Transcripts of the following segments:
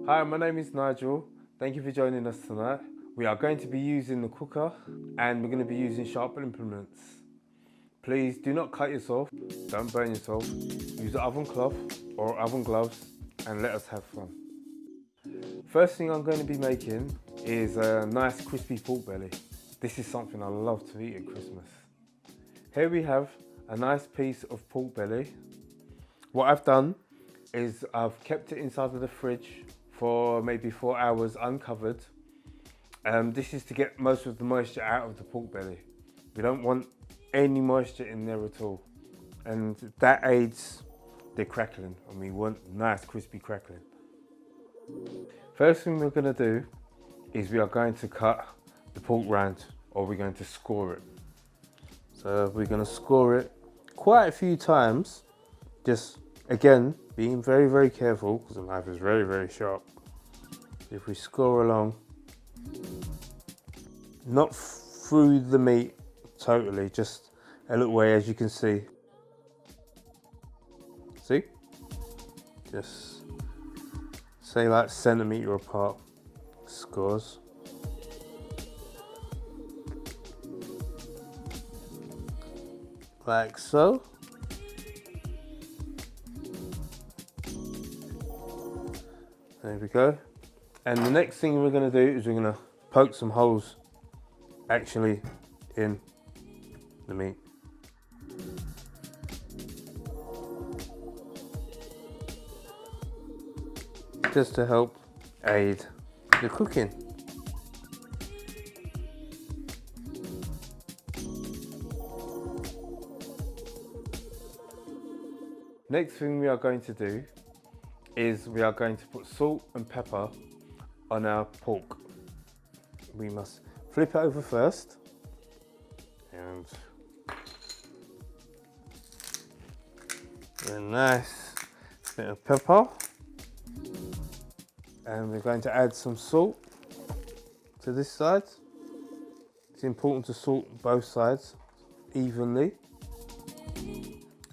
Hi, my name is Nigel. Thank you for joining us tonight. We are going to be using the cooker and we're going to be using sharp implements. Please do not cut yourself, don't burn yourself. Use an oven cloth or oven gloves and let us have fun. First thing I'm going to be making is a nice crispy pork belly. This is something I love to eat at Christmas. Here we have a nice piece of pork belly. What I've done is I've kept it inside of the fridge for maybe 4 hours uncovered. This is to get most of the moisture out of the pork belly. We don't want any moisture in there at all. And that aids the crackling, and we want nice crispy crackling. First thing we're gonna do is we are going to cut the pork round, or we're going to score it. So we're gonna score it quite a few times, just again, being very, very careful because the knife is very, very sharp. If we score along, not through the meat totally, just a little way, as you can see. See? Just say like centimetre apart scores. Like so. There we go. And the next thing we're going to do is we're going to poke some holes actually in the meat. Just to help aid the cooking. Next thing we are going to do is we are going to put salt and pepper on our pork. We must flip it over first and a nice bit of pepper, and we're going to add some salt to this side. It's important to salt both sides evenly,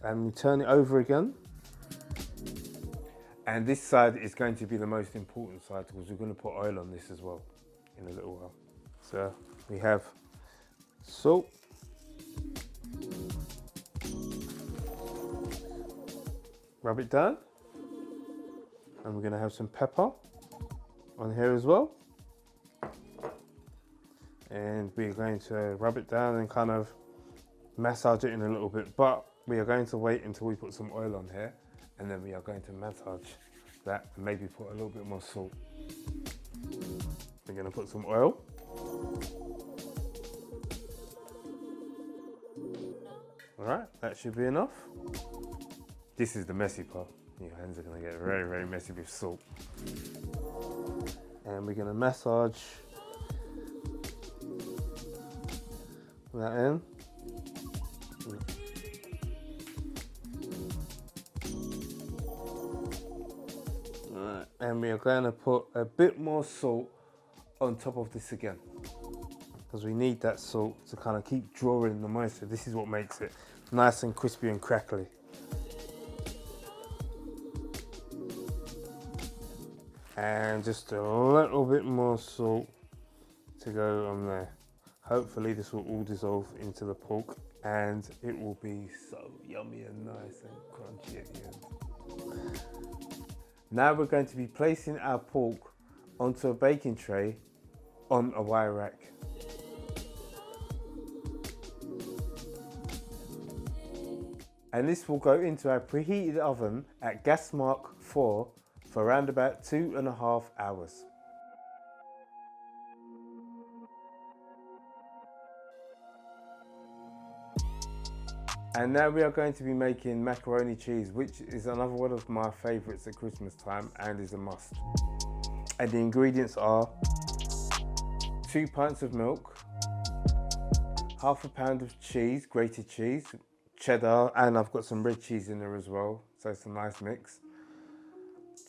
and we turn it over again. And this side is going to be the most important side because we're going to put oil on this as well in a little while. So we have salt, rub it down, and we're going to have some pepper on here as well. And we're going to rub it down and kind of massage it in a little bit, but we are going to wait until we put some oil on here. And then we are going to massage that and maybe put a little bit more salt. We're going to put some oil. All right, that should be enough. This is the messy part. Your hands are going to get very, very messy with salt. And we're going to massage that in. And we are going to put a bit more salt on top of this again, because we need that salt to kind of keep drawing the moisture. This is what makes it nice and crispy and crackly. And just a little bit more salt to go on there. Hopefully this will all dissolve into the pork and it will be so yummy and nice and crunchy at the end. Now we're going to be placing our pork onto a baking tray on a wire rack. And this will go into our preheated oven at gas mark 4 for around about 2.5 hours. And now we are going to be making macaroni cheese, which is another one of my favourites at Christmas time and is a must. And the ingredients are 2 pints of milk, half a pound of cheese, grated cheese, cheddar, and I've got some red cheese in there as well, so it's a nice mix.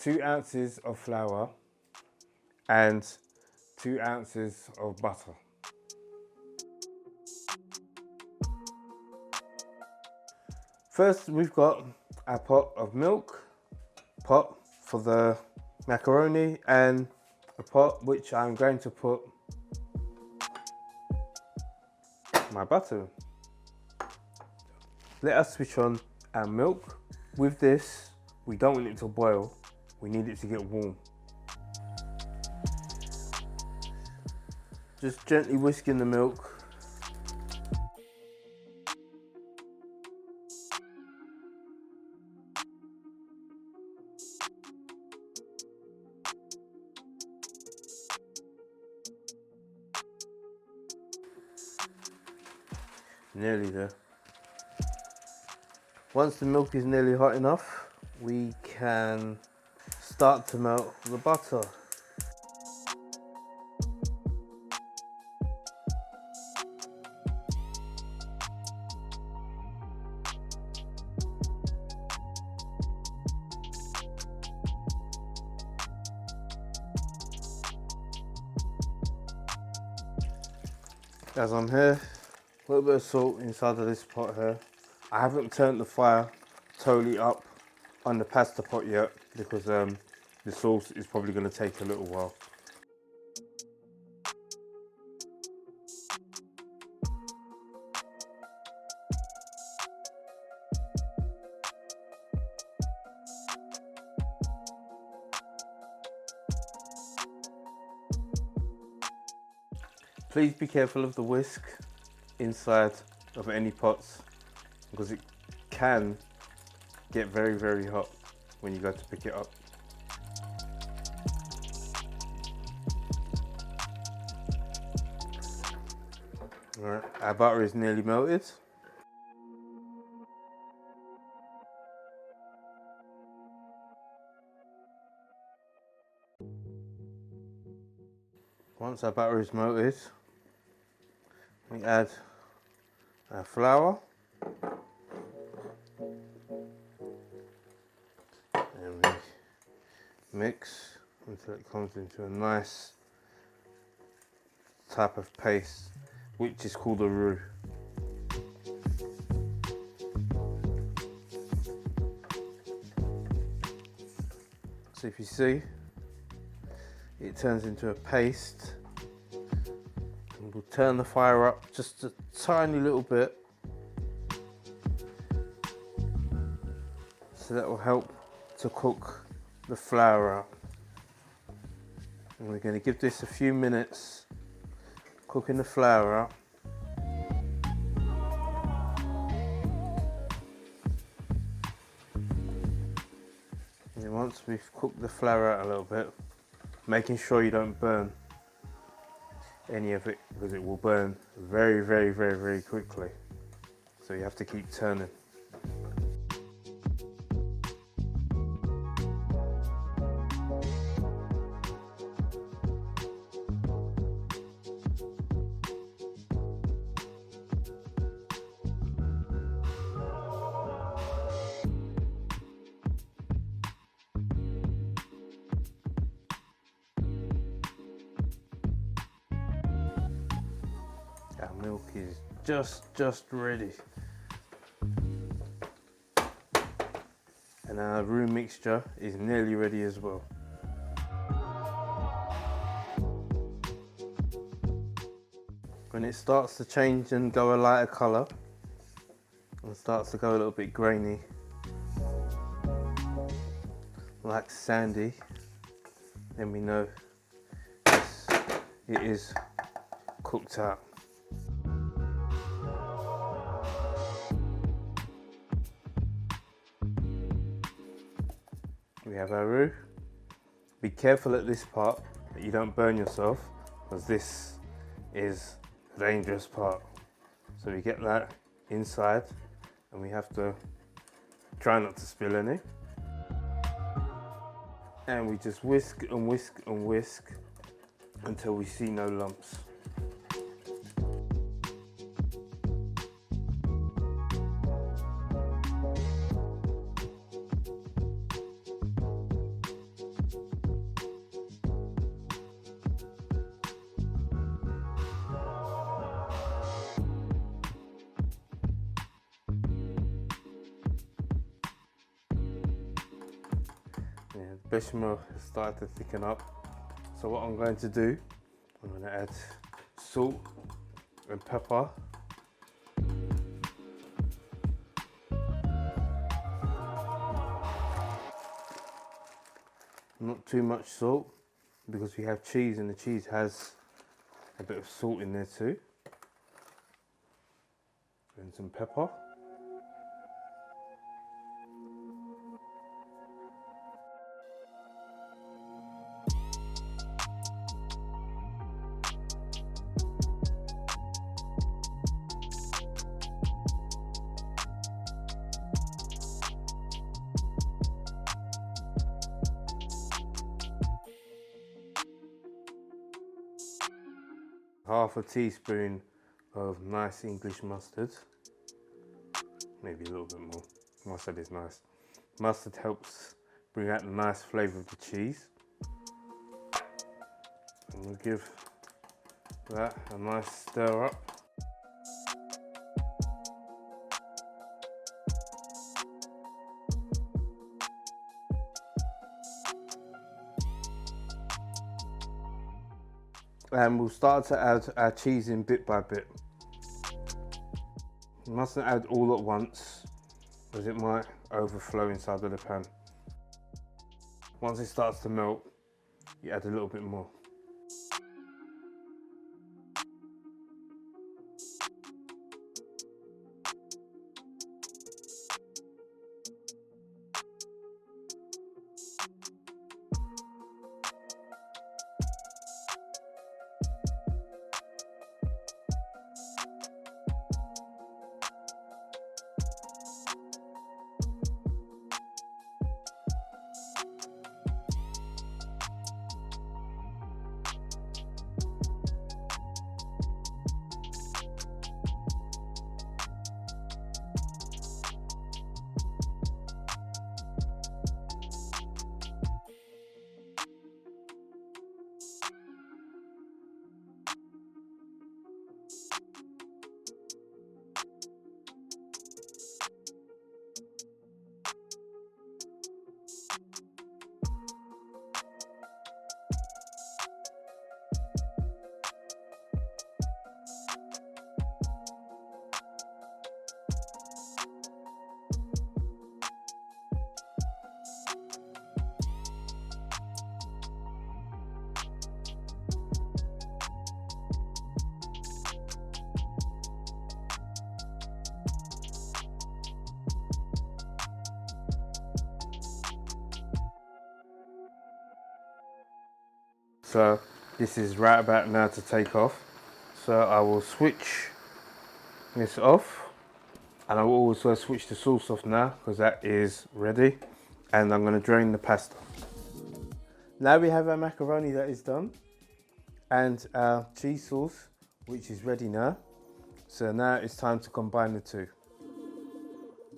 2 ounces of flour and 2 ounces of butter. First, we've got a pot of milk, pot for the macaroni, and a pot which I'm going to put my butter in. Let us switch on our milk. With this, we don't want it to boil, we need it to get warm. Just gently whisk in the milk. Nearly there. Once the milk is nearly hot enough, we can start to melt the butter. As I'm here, a little bit of salt inside of this pot here. I haven't turned the fire totally up on the pasta pot yet because the sauce is probably going to take a little while. Please be careful of the whisk inside of any pots because it can get very, very hot when you go to pick it up. Alright, our butter is nearly melted. Once our butter is melted, we add our flour and we mix until it comes into a nice type of paste, which is called a roux. So if you see, it turns into a paste. And we'll turn the fire up just a tiny little bit, so that will help to cook the flour out. And we're going to give this a few minutes cooking the flour out. And once we've cooked the flour out a little bit, making sure you don't burn any of it because it will burn very, very, very, very quickly. So you have to keep turning. Our milk is just ready. And our roux mixture is nearly ready as well. When it starts to change and go a lighter colour and starts to go a little bit grainy, like sandy, then we know it is cooked out. We have our roux. Be careful at this part that you don't burn yourself, because this is the dangerous part. So we get that inside and we have to try not to spill any. And we just whisk and whisk and whisk until we see no lumps. bechamel has started to thicken up. So what I'm going to do, I'm going to add salt and pepper. Not too much salt, because we have cheese and the cheese has a bit of salt in there too. And some pepper. Half a teaspoon of nice English mustard, maybe a little bit more. Mustard is nice. Mustard helps bring out the nice flavour of the cheese. And we'll give that a nice stir up. And we'll start to add our cheese in bit by bit. You mustn't add all at once, as it might overflow inside of the pan. Once it starts to melt, you add a little bit more. So this is right about now to take off. So I will switch this off, and I will also switch the sauce off now, because that is ready. And I'm going to drain the pasta. Now we have our macaroni that is done, and our cheese sauce, which is ready now. So now it's time to combine the two.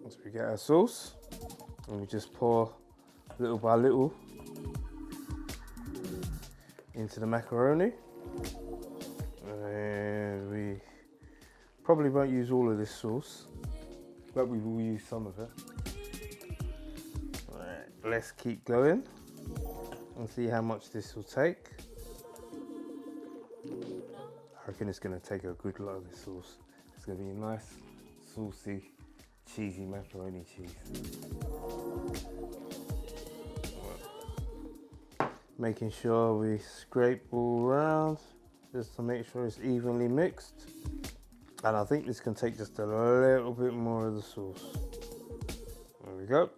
So we get our sauce, and we just pour little by little into the macaroni. And we probably won't use all of this sauce, but we will use some of it. Right, let's keep going and see how much this will take. I reckon it's going to take a good lot of this sauce. It's going to be a nice, saucy, cheesy macaroni cheese. Making sure we scrape all around just to make sure it's evenly mixed. And I think this can take just a little bit more of the sauce. There we go.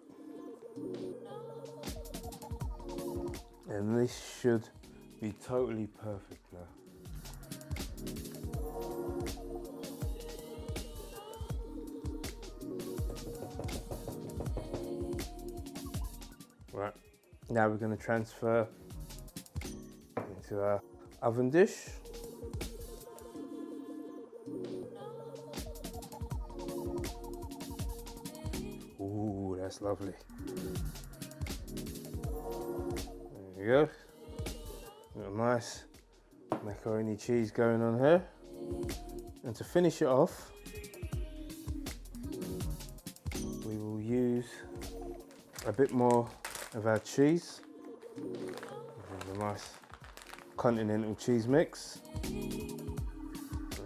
And this should be totally perfect now. Right, now we're going to transfer into our oven dish. Ooh, that's lovely. There you go. Got a nice macaroni cheese going on here. And to finish it off, we will use a bit more of our cheese. This is a nice continental cheese mix. A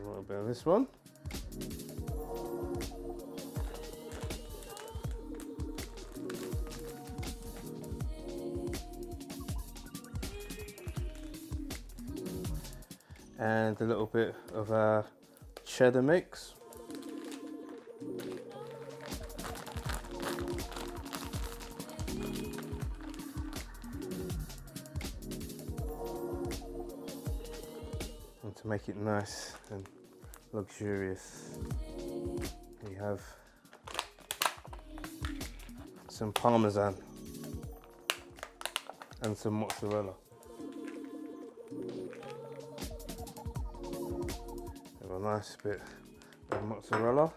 little bit of this one. And a little bit of our cheddar mix. And to make it nice and luxurious, we have some Parmesan and some mozzarella. Have a nice bit of mozzarella.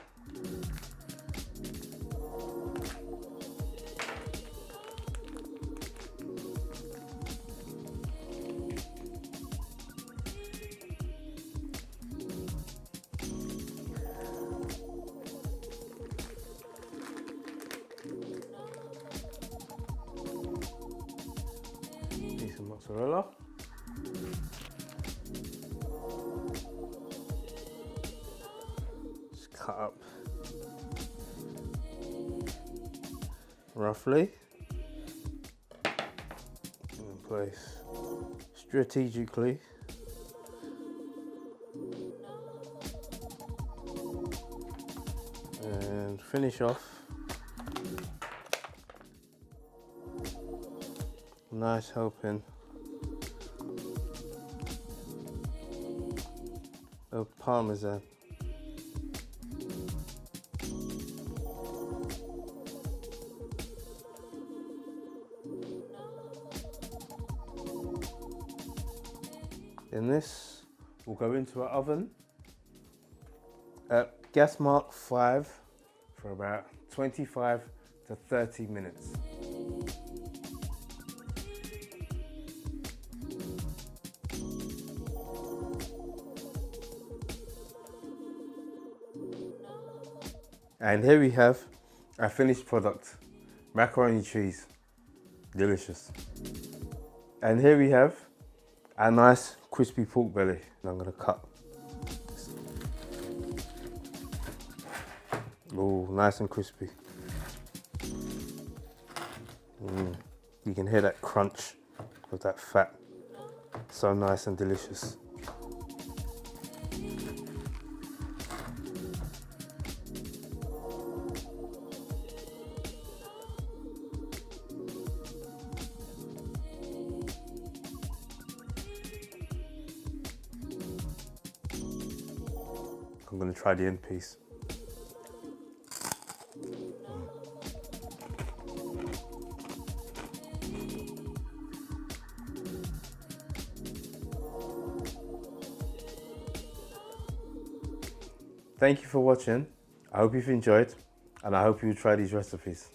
Piece of mozzarella. Just cut up roughly in place strategically. And finish off nice helping of Parmesan. In this, we'll go into our oven at gas mark 5 for about 25 to 30 minutes. And here we have our finished product, macaroni cheese, delicious. And here we have our nice crispy pork belly. And I'm gonna cut. Oh, nice and crispy. You can hear that crunch of that fat. So nice and delicious. I'm going to try the end piece. Thank you for watching. I hope you've enjoyed, and I hope you try these recipes.